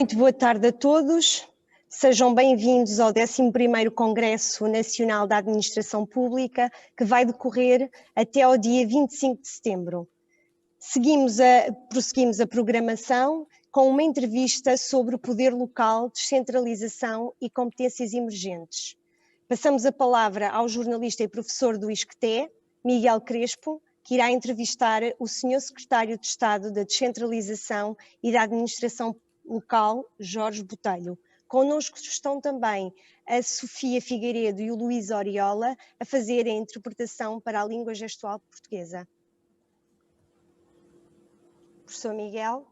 Muito boa tarde a todos. Sejam bem-vindos ao 11º Congresso Nacional da Administração Pública, que vai decorrer até ao dia 25 de setembro. Prosseguimos a programação com uma entrevista sobre o poder local, descentralização e competências emergentes. Passamos a palavra ao jornalista e professor do ISCTE, Miguel Crespo, que irá entrevistar o Sr. Secretário de Estado da Descentralização e da Administração Local, Jorge Botelho. Connosco estão também a Sofia Figueiredo e o Luís Oriola a fazer a interpretação para a língua gestual portuguesa. Professor Miguel.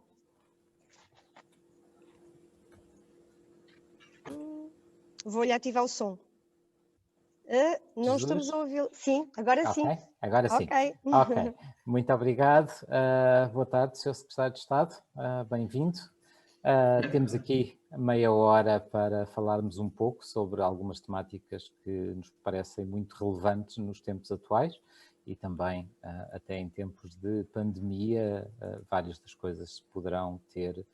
Vou-lhe ativar o som. Não estamos a ouvir. Sim, agora sim. Agora sim. Ok. Muito obrigado. Boa tarde, Sr. Secretário de Estado. Bem-vindo. Temos aqui meia hora para falarmos um pouco sobre algumas temáticas que nos parecem muito relevantes nos tempos atuais e também até em tempos de pandemia, várias das coisas poderão ter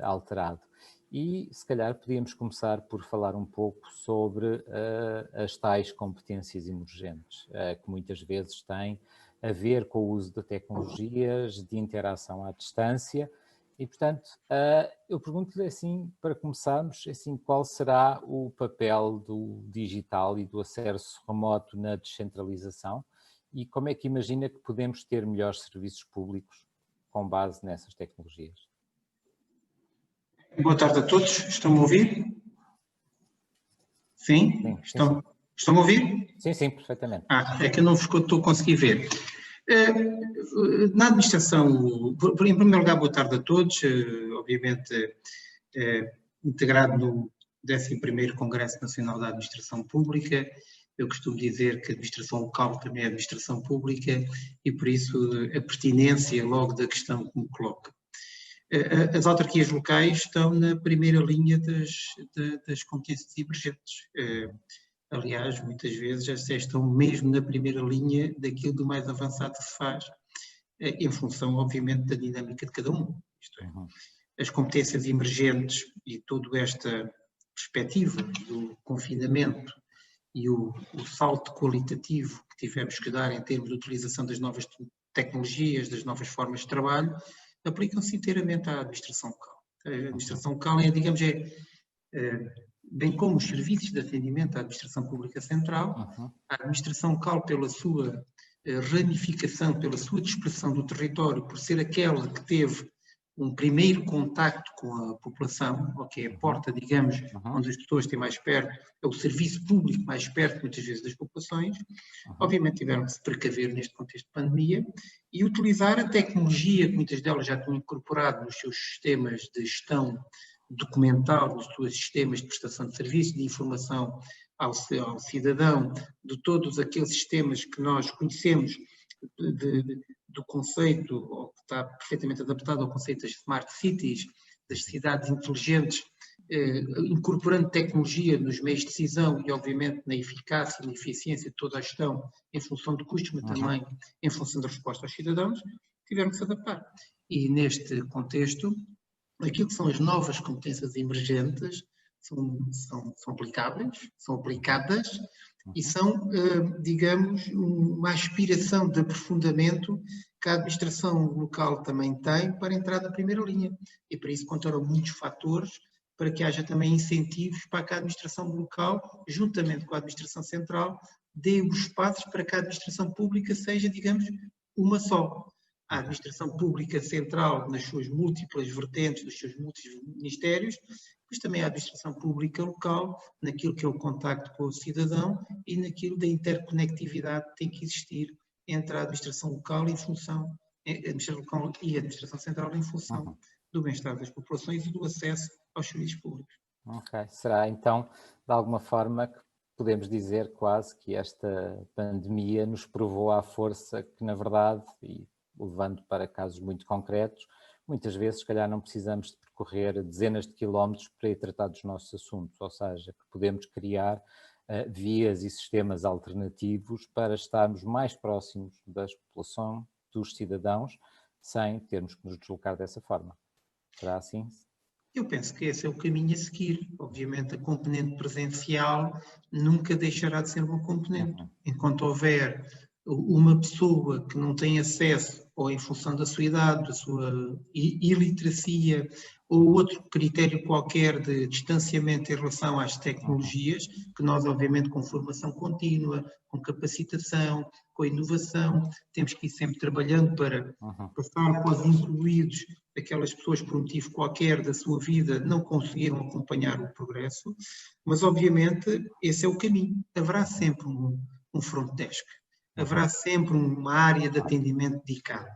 alterado. E se calhar podíamos começar por falar um pouco sobre as tais competências emergentes, que muitas vezes têm a ver com o uso de tecnologias de interação à distância. E, portanto, eu pergunto-lhe assim, para começarmos, assim, qual será o papel do digital e do acesso remoto na descentralização e como é que imagina que podemos ter melhores serviços públicos com base nessas tecnologias? Boa tarde a todos. Estão-me a ouvir? Sim? Estão-me a ouvir? Sim, perfeitamente. É que eu não estou a conseguir ver. Na administração, em primeiro lugar, boa tarde a todos, obviamente integrado no 11º Congresso Nacional da Administração Pública. Eu costumo dizer que a administração local também é administração pública e por isso a pertinência logo da questão que me coloca. As autarquias locais estão na primeira linha das competências emergentes. Aliás, muitas vezes já estão mesmo na primeira linha daquilo do mais avançado que se faz, em função, obviamente, da dinâmica de cada um. Isto é, as competências emergentes e toda esta perspectiva do confinamento e o salto qualitativo que tivemos que dar em termos de utilização das novas tecnologias, das novas formas de trabalho, aplicam-se inteiramente à administração local. A administração local digamos, bem como os serviços de atendimento à administração pública central, a administração local, pela sua ramificação, pela sua dispersão do território, por ser aquela que teve um primeiro contacto com a população, que é a porta, digamos, onde as pessoas têm mais perto, é o serviço público mais perto, muitas vezes, das populações, obviamente tiveram que se precaver neste contexto de pandemia e utilizar a tecnologia, que muitas delas já tinham incorporado nos seus sistemas de gestão documental, nos seus sistemas de prestação de serviços, de informação ao cidadão, de todos aqueles sistemas que nós conhecemos do conceito, que está perfeitamente adaptado ao conceito das smart cities, das cidades inteligentes, incorporando tecnologia nos meios de decisão e, obviamente, na eficácia e na eficiência de toda a gestão em função de custos, mas também em função da resposta aos cidadãos, tiveram que se adaptar. E, neste contexto, aquilo que são as novas competências emergentes são aplicáveis, são aplicadas e são, digamos, uma aspiração de aprofundamento que a administração local também tem para entrar na primeira linha. E para isso contaram muitos fatores para que haja também incentivos para que a administração local, juntamente com a administração central, dê os passos para que a administração pública seja, digamos, uma só. A administração pública central nas suas múltiplas vertentes, nos seus múltiplos ministérios, mas também a administração pública local, naquilo que é o contacto com o cidadão e naquilo da interconectividade que tem que existir entre a administração local em função, a administração local e a administração central em função do bem-estar das populações e do acesso aos serviços públicos. Ok. Será então, de alguma forma, que podemos dizer quase que esta pandemia nos provou à força que, na verdade, e levando para casos muito concretos, muitas vezes, se calhar, não precisamos de percorrer dezenas de quilómetros para ir tratar dos nossos assuntos, ou seja, que podemos criar vias e sistemas alternativos para estarmos mais próximos da população, dos cidadãos, sem termos que nos deslocar dessa forma. Será assim? Eu penso que esse é o caminho a seguir. Obviamente, a componente presencial nunca deixará de ser uma componente. Enquanto houver uma pessoa que não tem acesso, ou em função da sua idade, da sua iliteracia, ou outro critério qualquer de distanciamento em relação às tecnologias, que nós, obviamente, com formação contínua, com capacitação, com inovação, temos que ir sempre trabalhando para passar para os incluídos aquelas pessoas, por um motivo qualquer da sua vida, não conseguiram acompanhar o progresso, mas, obviamente, esse é o caminho. Haverá sempre um front desk. Haverá sempre uma área de atendimento dedicada,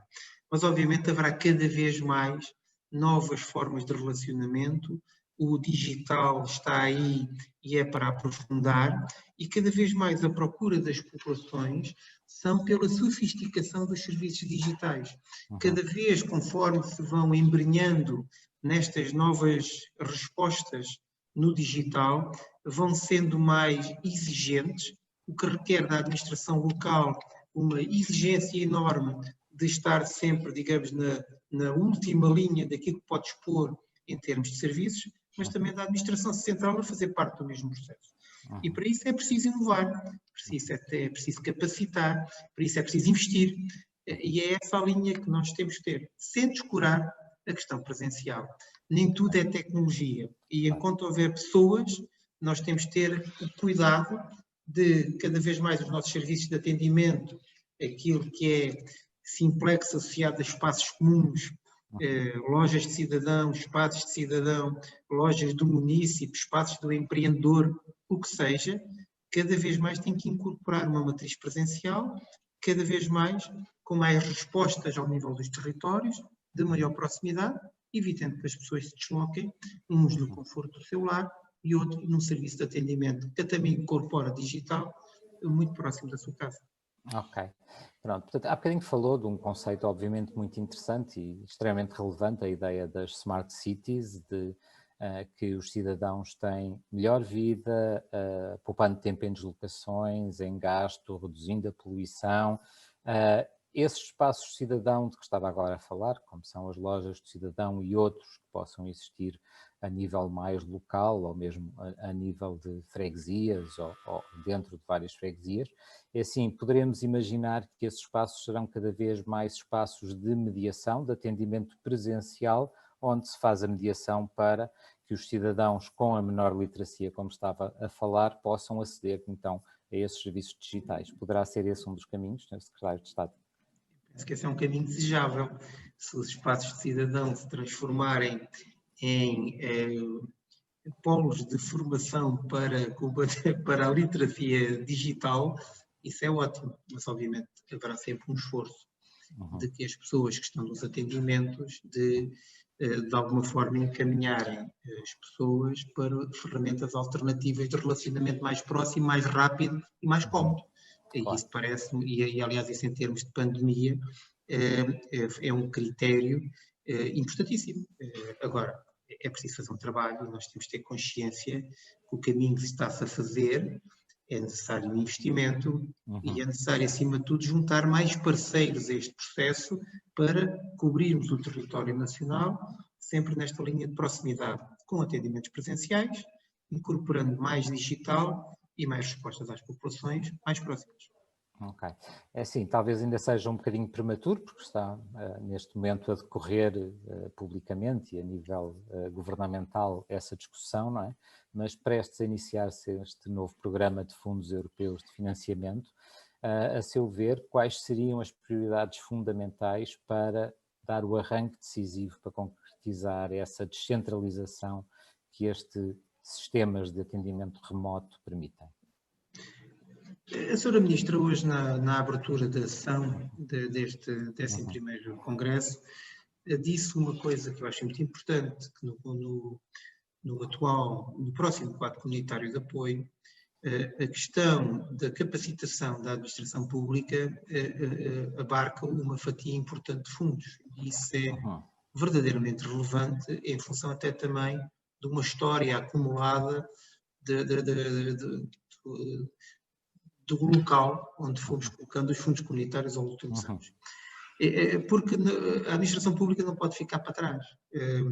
mas obviamente haverá cada vez mais novas formas de relacionamento, o digital está aí e é para aprofundar, e cada vez mais a procura das populações são pela sofisticação dos serviços digitais. Cada vez, conforme se vão embrenhando nestas novas respostas no digital, vão sendo mais exigentes, o que requer da administração local uma exigência enorme de estar sempre, digamos, na última linha daquilo que pode expor em termos de serviços, mas também da administração central a fazer parte do mesmo processo. E para isso é preciso inovar, é preciso capacitar, para isso é preciso investir. E é essa a linha que nós temos que ter, sem descurar a questão presencial. Nem tudo é tecnologia. E enquanto houver pessoas, nós temos que ter o cuidado de cada vez mais os nossos serviços de atendimento, aquilo que é simplex associado a espaços comuns, lojas de cidadão, espaços de cidadão, lojas do município, espaços do empreendedor, o que seja, cada vez mais tem que incorporar uma matriz presencial, cada vez mais com mais respostas ao nível dos territórios, de maior proximidade, evitando que as pessoas se desloquem, uns no conforto do seu lar e outro num serviço de atendimento que também incorpora digital, muito próximo da sua casa. Ok, pronto. Portanto, há bocadinho falou de um conceito obviamente muito interessante e extremamente relevante, a ideia das smart cities, de que os cidadãos têm melhor vida, poupando tempo em deslocações, em gasto, reduzindo a poluição. Esses espaços de cidadão de que estava agora a falar, como são as lojas de cidadão e outros que possam existir a nível mais local ou mesmo a nível de freguesias ou dentro de várias freguesias, é assim, poderemos imaginar que esses espaços serão cada vez mais espaços de mediação, de atendimento presencial, onde se faz a mediação para que os cidadãos com a menor literacia, como estava a falar, possam aceder então a esses serviços digitais. Poderá ser esse um dos caminhos, Sr. Secretário de Estado? Penso que esse é um caminho desejável. Se os espaços de cidadão se transformarem em polos de formação para a literacia digital, isso é ótimo, mas obviamente haverá sempre um esforço de que as pessoas que estão nos atendimentos de alguma forma encaminharem as pessoas para ferramentas alternativas de relacionamento mais próximo, mais rápido e mais cómodo. Claro. Isso parece-me, e aliás isso em termos de pandemia, é um critério importantíssimo. Agora, é preciso fazer um trabalho, nós temos que ter consciência que o caminho que está-se a fazer é necessário um investimento e é necessário, acima de tudo, juntar mais parceiros a este processo para cobrirmos o território nacional, sempre nesta linha de proximidade, com atendimentos presenciais, incorporando mais digital e mais respostas às populações mais próximas. Ok. É assim, talvez ainda seja um bocadinho prematuro, porque está neste momento a decorrer publicamente e a nível governamental essa discussão, não é? Mas prestes a iniciar-se este novo programa de fundos europeus de financiamento, a seu ver, quais seriam as prioridades fundamentais para dar o arranque decisivo para concretizar essa descentralização que estes sistemas de atendimento remoto permitem? A Sra. Ministra, hoje na abertura da sessão deste 11º Congresso, disse uma coisa que eu acho muito importante, que no próximo quadro comunitário de apoio, a questão da capacitação da administração pública abarca uma fatia importante de fundos. E isso é verdadeiramente relevante em função até também de uma história acumulada do local onde fomos colocando os fundos comunitários ao longo dos anos. Porque a administração pública não pode ficar para trás.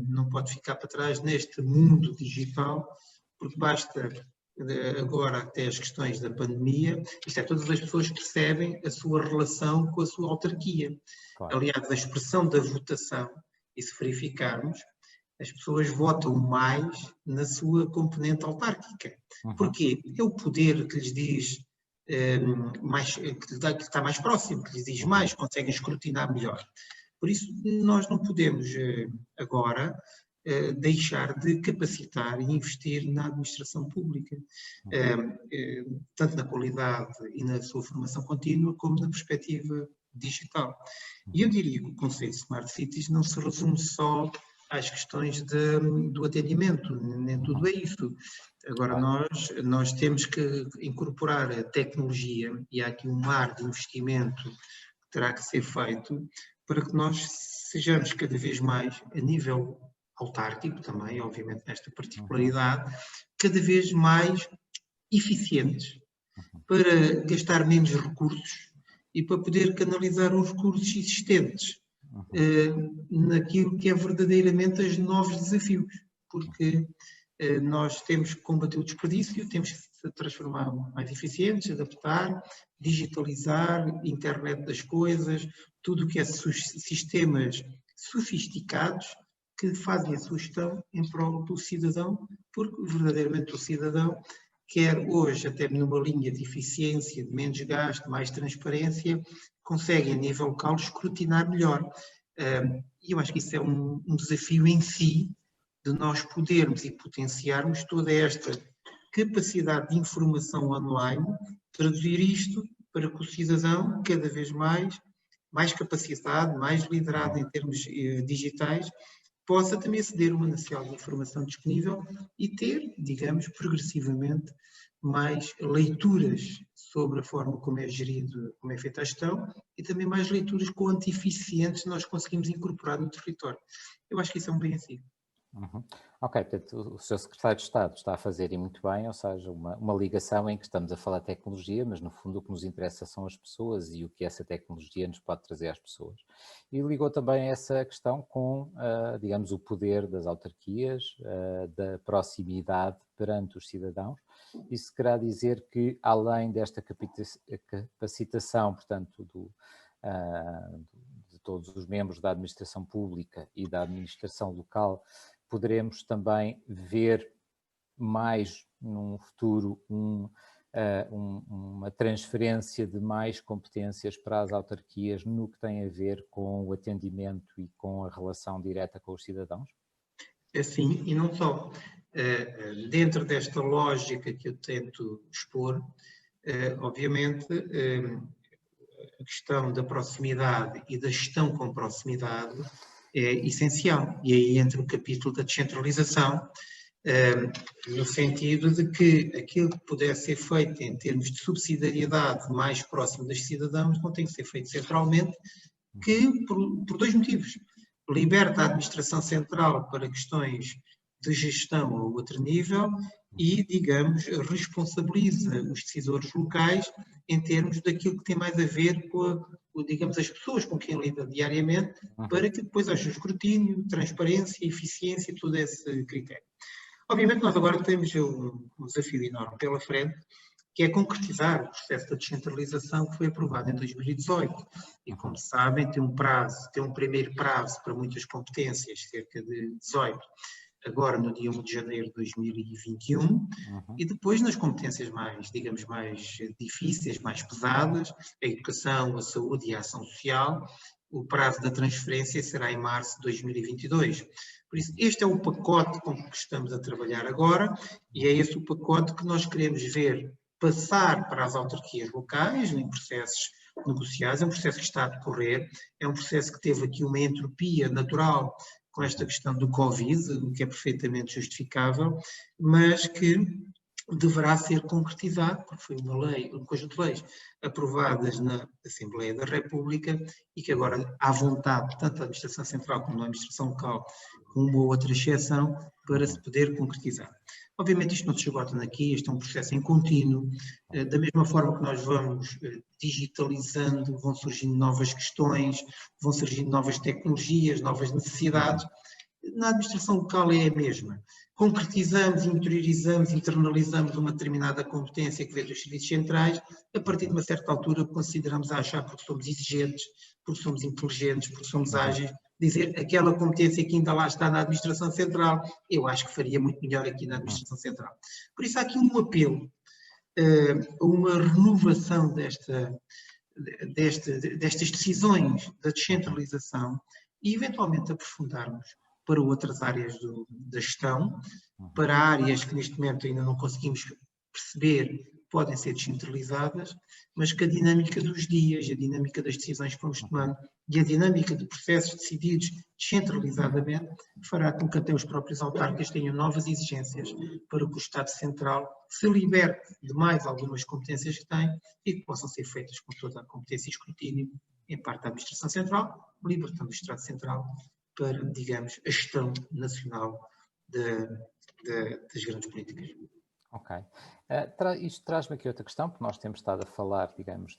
Não pode ficar para trás neste mundo digital, porque basta agora até as questões da pandemia, isto é, todas as pessoas percebem a sua relação com a sua autarquia. Claro. Aliás, a expressão da votação, e se verificarmos, as pessoas votam mais na sua componente autárquica. Porquê? É o poder que lhes diz que está mais próximo, que lhes diz mais, conseguem escrutinar melhor. Por isso, nós não podemos agora deixar de capacitar e investir na administração pública, tanto na qualidade e na sua formação contínua, como na perspectiva digital. E eu diria que o conceito de Smart Cities não se resume só às questões do atendimento, nem tudo é isso. Agora, nós temos que incorporar a tecnologia, e há aqui um mar de investimento que terá que ser feito, para que nós sejamos cada vez mais, a nível autárquico também, obviamente nesta particularidade, cada vez mais eficientes, para gastar menos recursos e para poder canalizar os recursos existentes naquilo que é verdadeiramente os novos desafios, porque nós temos que combater o desperdício, temos que se transformar mais eficientes, adaptar, digitalizar, internet das coisas, tudo o que é sistemas sofisticados que fazem a sua gestão em prol do cidadão, porque verdadeiramente o cidadão quer hoje, até numa linha de eficiência, de menos gasto, mais transparência, consegue a nível local escrutinar melhor. E eu acho que isso é um desafio em si, de nós podermos e potenciarmos toda esta capacidade de informação online, traduzir isto para que o cidadão, cada vez mais capacitado, mais liderado em termos digitais, possa também aceder a uma manancial de informação disponível e ter, digamos, progressivamente mais leituras sobre a forma como é gerido, como é feita a gestão e também mais leituras quanto eficientes nós conseguimos incorporar no território. Eu acho que isso é um bem assim. Ok, portanto, o Sr. Secretário de Estado está a fazer e muito bem, ou seja, uma ligação em que estamos a falar de tecnologia, mas no fundo o que nos interessa são as pessoas e o que essa tecnologia nos pode trazer às pessoas. E ligou também essa questão com, digamos, o poder das autarquias, da proximidade perante os cidadãos. Isso querá dizer que, além desta capacitação, portanto, de todos os membros da administração pública e da administração local, poderemos também ver mais num futuro uma transferência de mais competências para as autarquias no que tem a ver com o atendimento e com a relação direta com os cidadãos? Sim, e não só. Dentro desta lógica que eu tento expor, obviamente a questão da proximidade e da gestão com proximidade é essencial. E aí entra o capítulo da descentralização, no sentido de que aquilo que puder ser feito em termos de subsidiariedade mais próximo dos cidadãos não tem que ser feito centralmente, por dois motivos. Liberta a administração central para questões de gestão a outro nível e, digamos, responsabiliza os decisores locais em termos daquilo que tem mais a ver com, digamos, as pessoas com quem lida diariamente, para que depois haja escrutínio, transparência, eficiência, todo esse critério. Obviamente nós agora temos um desafio enorme pela frente, que é concretizar o processo da descentralização que foi aprovado em 2018. E, como sabem, tem um primeiro prazo para muitas competências, cerca de 18, agora no dia 1 de janeiro de 2021, e depois nas competências mais, digamos, mais difíceis, mais pesadas, a educação, a saúde e a ação social, o prazo da transferência será em março de 2022. Por isso, este é o pacote com que estamos a trabalhar agora, e é esse o pacote que nós queremos ver passar para as autarquias locais, em processos negociados. É um processo que está a decorrer, é um processo que teve aqui uma entropia natural com esta questão do Covid, o que é perfeitamente justificável, mas que deverá ser concretizado, porque foi uma lei, um conjunto de leis aprovadas na Assembleia da República e que agora há vontade, tanto da Administração Central como da Administração Local, com uma ou outra exceção, para se poder concretizar. Obviamente isto não se esgota aqui, este é um processo em contínuo, da mesma forma que nós vamos digitalizando, vão surgindo novas questões, vão surgindo novas tecnologias, novas necessidades. Na administração local é a mesma. Concretizamos, interiorizamos, internalizamos uma determinada competência que vem dos serviços centrais, a partir de uma certa altura consideramos achar, porque somos exigentes, porque somos inteligentes, porque somos ágeis, dizer aquela competência que ainda lá está na administração central, eu acho que faria muito melhor aqui na administração central. Por isso há aqui um apelo a uma renovação destas decisões da descentralização e eventualmente aprofundarmos para outras áreas da gestão, para áreas que neste momento ainda não conseguimos perceber podem ser descentralizadas, mas que a dinâmica dos dias, a dinâmica das decisões que vamos tomando e a dinâmica de processos decididos descentralizadamente fará com que até os próprios autarcas tenham novas exigências para que o Estado Central se liberte de mais algumas competências que tem e que possam ser feitas com toda a competência e escrutínio em parte da Administração Central, libertando o Estado Central para, digamos, a gestão nacional das grandes políticas. Ok. Isto traz-me aqui outra questão, porque nós temos estado a falar, digamos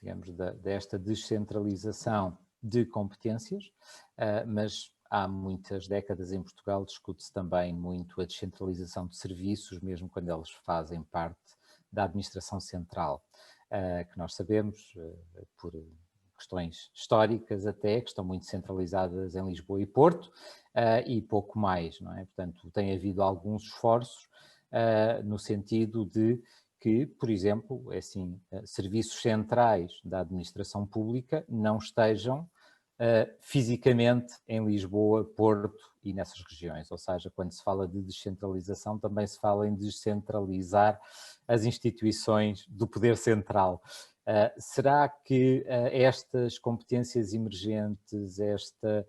desta descentralização de competências, mas há muitas décadas em Portugal discute-se também muito a descentralização de serviços, mesmo quando eles fazem parte da administração central, que nós sabemos, por questões históricas até, que estão muito centralizadas em Lisboa e Porto, e pouco mais, não é? Portanto, tem havido alguns esforços no sentido de que, por exemplo, assim, serviços centrais da administração pública não estejam fisicamente em Lisboa, Porto e nessas regiões. Ou seja, quando se fala de descentralização, também se fala em descentralizar as instituições do poder central. Será que estas competências emergentes, esta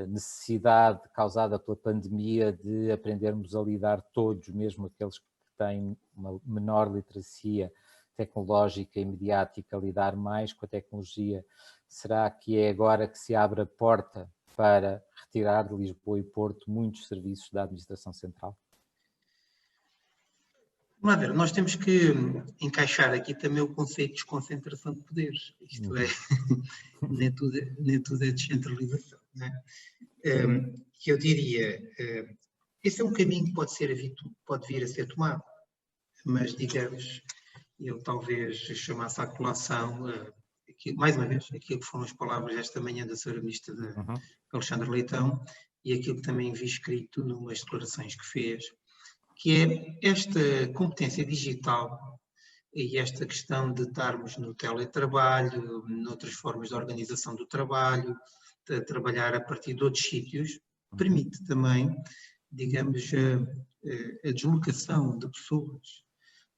necessidade causada pela pandemia de aprendermos a lidar todos, mesmo aqueles que têm uma menor literacia tecnológica e mediática, a lidar mais com a tecnologia, será que é agora que se abre a porta para retirar de Lisboa e Porto muitos serviços da administração central? Vamos lá ver, nós temos que encaixar aqui também o conceito de desconcentração de poderes. Isto é, nem tudo é descentralização. Não é? Que eu diria, esse é um caminho que pode vir a ser tomado, mas digamos, eu talvez chamasse à colação, mais uma vez, aquilo que foram as palavras esta manhã da Sra. Ministra Alexandra Leitão e aquilo que também vi escrito numas declarações que fez, que é esta competência digital e esta questão de estarmos no teletrabalho, noutras formas de organização do trabalho, de trabalhar a partir de outros sítios, permite também, digamos, a deslocação de pessoas.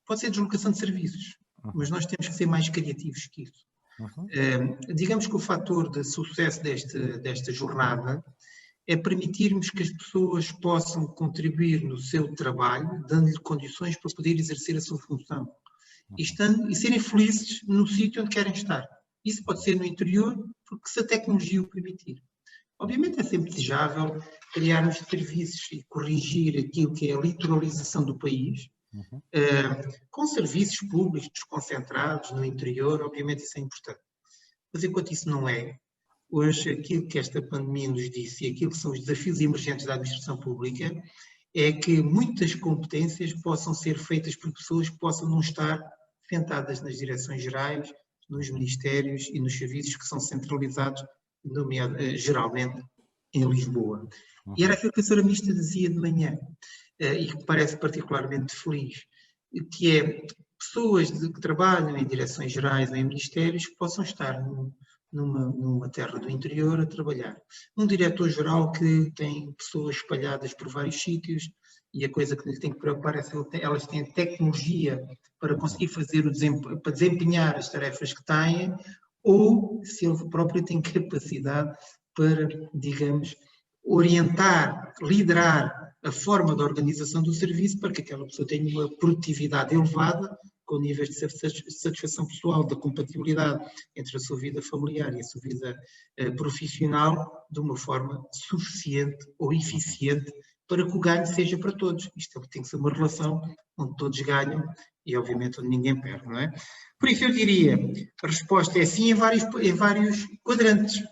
Pode ser deslocação de serviços, mas nós temos que ser mais criativos que isso. Digamos que o fator de sucesso desta jornada é permitirmos que as pessoas possam contribuir no seu trabalho, dando-lhe condições para poder exercer a sua função e serem felizes no sítio onde querem estar. Isso pode ser no interior, porque se a tecnologia o permitir. Obviamente é sempre desejável criarmos serviços e corrigir aquilo que é a litoralização do país, com serviços públicos desconcentrados no interior, obviamente isso é importante. Mas enquanto isso não é, hoje aquilo que esta pandemia nos disse e aquilo que são os desafios emergentes da administração pública é que muitas competências possam ser feitas por pessoas que possam não estar sentadas nas direções gerais, nos ministérios e nos serviços que são centralizados, geralmente em Lisboa. E era aquilo que a Sra. Ministra dizia de manhã, e que me parece particularmente feliz, que é pessoas que trabalham em direções gerais ou em ministérios que possam estar numa terra do interior a trabalhar. Um diretor-geral que tem pessoas espalhadas por vários sítios e a coisa que lhe tem que preocupar é se elas têm tecnologia para conseguir fazer para desempenhar as tarefas que têm ou se ele próprio tem capacidade para, digamos, orientar, liderar a forma de organização do serviço para que aquela pessoa tenha uma produtividade elevada com níveis de satisfação pessoal, da compatibilidade entre a sua vida familiar e a sua vida profissional de uma forma suficiente ou eficiente para que o ganho seja para todos. Isto tem que ser uma relação onde todos ganham e, obviamente, onde ninguém perde, não é? Por isso eu diria, a resposta é sim em vários quadrantes.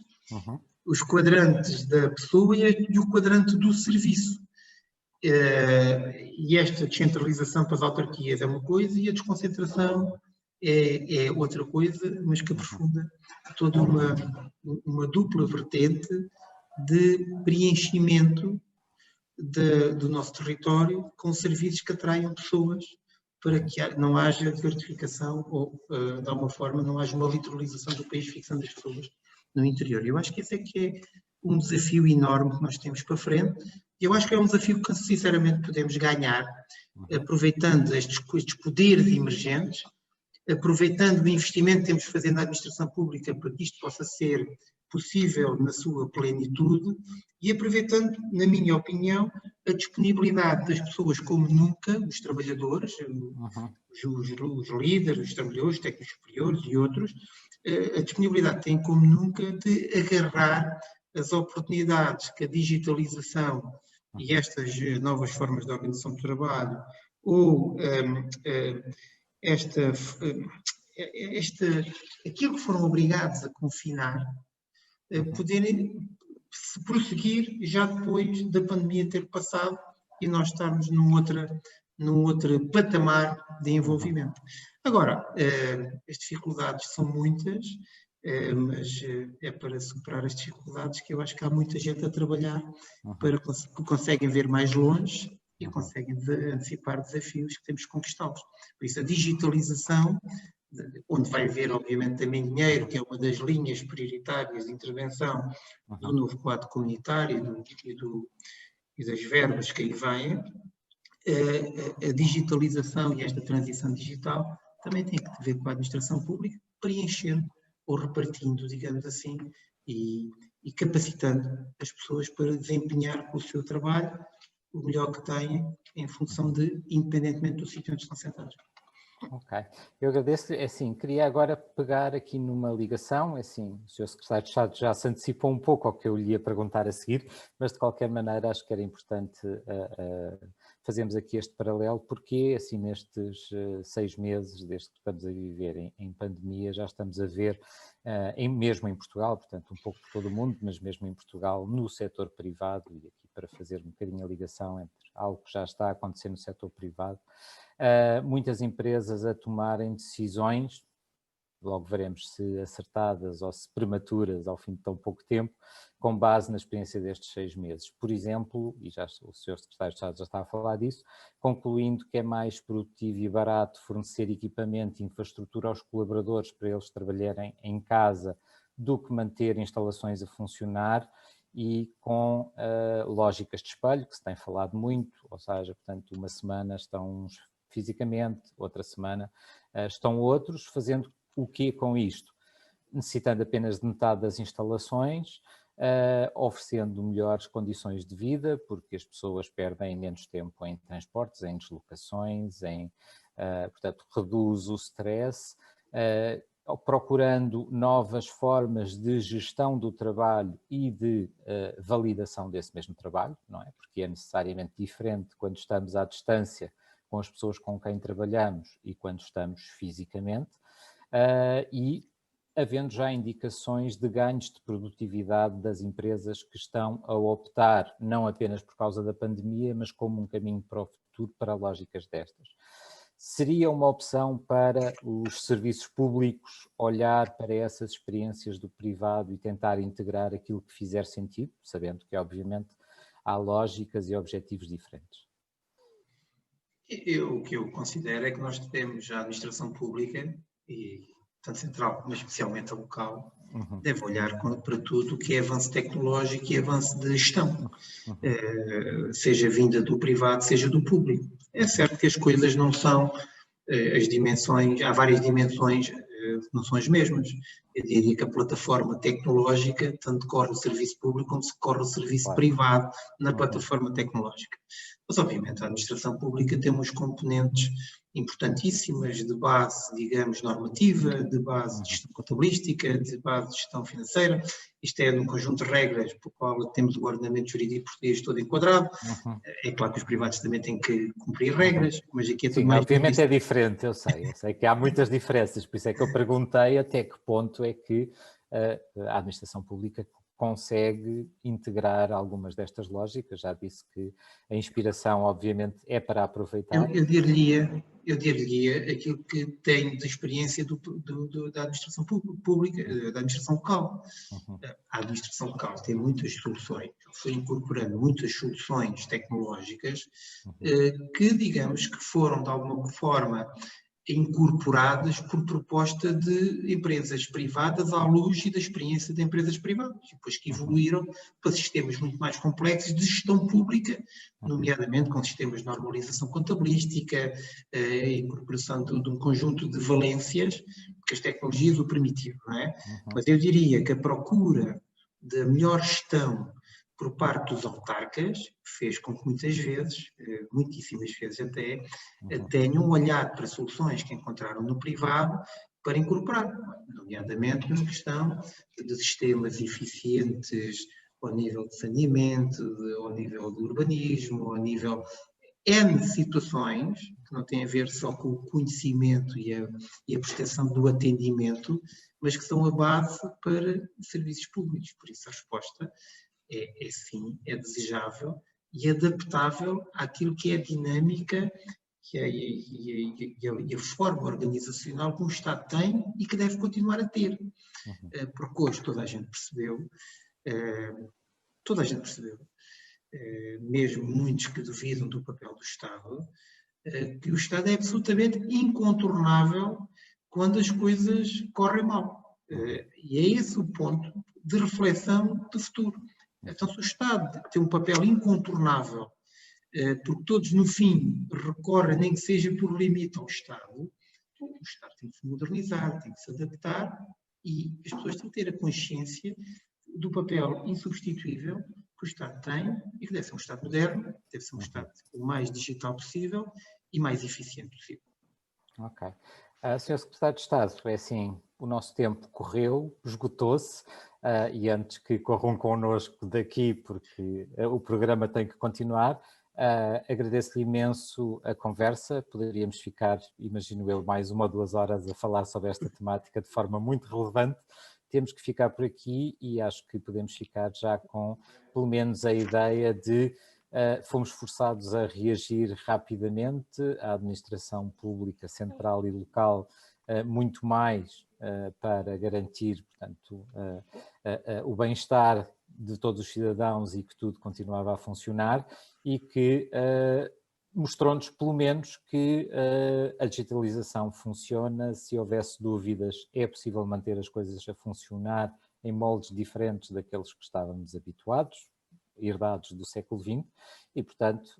Os quadrantes da pessoa e o quadrante do serviço. E esta descentralização para as autarquias é uma coisa e a desconcentração é outra coisa, mas que aprofunda toda uma dupla vertente de preenchimento do nosso território com serviços que atraiam pessoas para que não haja desertificação ou, de alguma forma, não haja uma litoralização do país fixando as pessoas no interior. Eu acho que esse é que é um desafio enorme que nós temos para frente. E eu acho que é um desafio que, sinceramente, podemos ganhar, aproveitando estes poderes emergentes, aproveitando o investimento que temos de fazer na administração pública para que isto possa ser possível na sua plenitude e aproveitando, na minha opinião, a disponibilidade das pessoas como nunca, os trabalhadores, os líderes, os trabalhadores, os técnicos superiores e outros, a disponibilidade tem como nunca de agarrar as oportunidades que a digitalização e estas novas formas de organização do trabalho ou aquilo que foram obrigados a confinar, poderem se prosseguir já depois da pandemia ter passado e nós estarmos num outro patamar de envolvimento. Agora, as dificuldades são muitas, mas é para superar as dificuldades que eu acho que há muita gente a trabalhar para que conseguem ver mais longe e conseguem antecipar desafios que temos que conquistá-los. Por isso, a digitalização, onde vai haver, obviamente, também dinheiro, que é uma das linhas prioritárias de intervenção do novo quadro comunitário e das verbas que aí vêm, a digitalização e esta transição digital também tem que ver com a administração pública, preenchendo ou repartindo, digamos assim, e capacitando as pessoas para desempenhar o seu trabalho o melhor que têm em função independentemente do sítio onde estão sentados. Ok, eu agradeço. Assim, queria agora pegar aqui numa ligação, assim, o Sr. Secretário de Estado já se antecipou um pouco ao que eu lhe ia perguntar a seguir, mas de qualquer maneira acho que era importante fazermos aqui este paralelo, porque assim nestes 6 meses, desde que estamos a viver em pandemia, já estamos a ver, mesmo em Portugal, portanto um pouco por todo o mundo, mas mesmo em Portugal, no setor privado, e aqui para fazer um bocadinho a ligação entre algo que já está a acontecer no setor privado, muitas empresas a tomarem decisões, logo veremos se acertadas ou se prematuras ao fim de tão pouco tempo, com base na experiência destes 6 meses. Por exemplo, e já o Sr. Secretário de Estado já está a falar disso, concluindo que é mais produtivo e barato fornecer equipamento e infraestrutura aos colaboradores para eles trabalharem em casa do que manter instalações a funcionar e com lógicas de espelho, que se tem falado muito, ou seja, portanto, uma semana estão uns fisicamente, outra semana estão outros, fazendo o quê com isto? Necessitando apenas de metade das instalações, oferecendo melhores condições de vida, porque as pessoas perdem menos tempo em transportes, em deslocações, portanto, reduz o stress, procurando novas formas de gestão do trabalho e de validação desse mesmo trabalho, não é? Porque é necessariamente diferente quando estamos à distância com as pessoas com quem trabalhamos e quando estamos fisicamente, e havendo já indicações de ganhos de produtividade das empresas que estão a optar, não apenas por causa da pandemia, mas como um caminho para o futuro, para lógicas destas. Seria uma opção para os serviços públicos olhar para essas experiências do privado e tentar integrar aquilo que fizer sentido, sabendo que, obviamente, há lógicas e objetivos diferentes? O que eu considero é que nós temos a administração pública, e tanto central, mas especialmente a local, deve olhar para tudo o que é avanço tecnológico e avanço de gestão, seja vinda do privado, seja do público. É certo que as coisas não são as dimensões, há várias dimensões, não são as mesmas. Eu diria que a plataforma tecnológica tanto corre o serviço público como se corre o serviço privado na plataforma tecnológica. Mas, obviamente, a administração pública tem uns componentes importantíssimas de base, digamos, normativa, de base de gestão contabilística, de base de gestão financeira. Isto é um conjunto de regras por qual temos o ordenamento jurídico português todo enquadrado. É claro que os privados também têm que cumprir regras, mas aqui é tudo mais... Obviamente é diferente, eu sei que há muitas diferenças, por isso é que eu perguntei até que ponto é que a administração pública consegue integrar algumas destas lógicas. Já disse que a inspiração, obviamente, é para aproveitar. Eu dir-lhe aquilo que tenho de experiência da administração pública, da administração local. A administração local tem muitas soluções, foi incorporando muitas soluções tecnológicas que, digamos, que foram de alguma forma incorporadas por proposta de empresas privadas à luz e da experiência de empresas privadas, depois que evoluíram para sistemas muito mais complexos de gestão pública, nomeadamente com sistemas de normalização contabilística, incorporação de um conjunto de valências que as tecnologias o permitiram, não é? Mas eu diria que a procura da melhor gestão por parte dos autarcas fez com que muitas vezes, muitíssimas vezes até, tenham olhado para soluções que encontraram no privado para incorporar, nomeadamente na questão de sistemas eficientes ao nível de saneamento, ao nível do urbanismo, ao nível N situações que não têm a ver só com o conhecimento e a prestação do atendimento, mas que são a base para serviços públicos. Por isso a resposta é sim, é desejável e adaptável àquilo que é a dinâmica e a forma organizacional que um Estado tem e que deve continuar a ter. Porque hoje toda a gente percebeu, mesmo muitos que duvidam do papel do Estado, que o Estado é absolutamente incontornável quando as coisas correm mal. E é esse o ponto de reflexão do futuro. Então, se o Estado tem um papel incontornável, porque todos, no fim, recorrem, nem que seja por limite ao Estado, o Estado tem que se modernizar, tem que se adaptar e as pessoas têm que ter a consciência do papel insubstituível que o Estado tem e que deve ser um Estado moderno, deve ser um Estado o mais digital possível e mais eficiente possível. Ok. Sr. Secretário de Estado, é assim, o nosso tempo correu, esgotou-se, e antes que corram connosco daqui, porque o programa tem que continuar, agradeço-lhe imenso a conversa. Poderíamos ficar, imagino eu, mais 1 ou 2 horas a falar sobre esta temática de forma muito relevante. Temos que ficar por aqui e acho que podemos ficar já com, pelo menos, a ideia de fomos forçados a reagir rapidamente, a administração pública central e local muito mais para garantir, portanto, o bem-estar de todos os cidadãos e que tudo continuava a funcionar e que mostrou-nos pelo menos que a digitalização funciona. Se houvesse dúvidas, é possível manter as coisas a funcionar em moldes diferentes daqueles que estávamos habituados, herdados do século XX, e portanto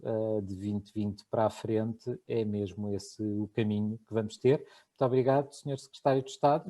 de 2020 para a frente é mesmo esse o caminho que vamos ter. Muito obrigado, Sr. Secretário de Estado.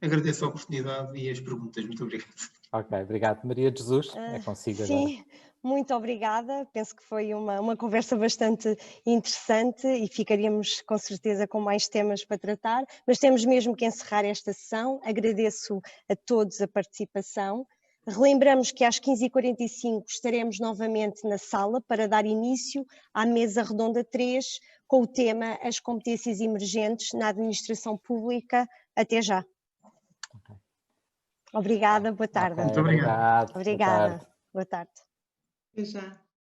Agradeço a oportunidade e as perguntas. Muito obrigado. Ok, obrigado. Maria de Jesus, é consigo agora. Sim, muito obrigada. Penso que foi uma conversa bastante interessante e ficaríamos com certeza com mais temas para tratar, mas temos mesmo que encerrar esta sessão. Agradeço a todos a participação. Relembramos que às 15h45 estaremos novamente na sala para dar início à mesa redonda 3 com o tema As competências emergentes na administração pública. Até já. Okay. Obrigada, boa tarde. Muito obrigado. Obrigada, boa tarde. Até já.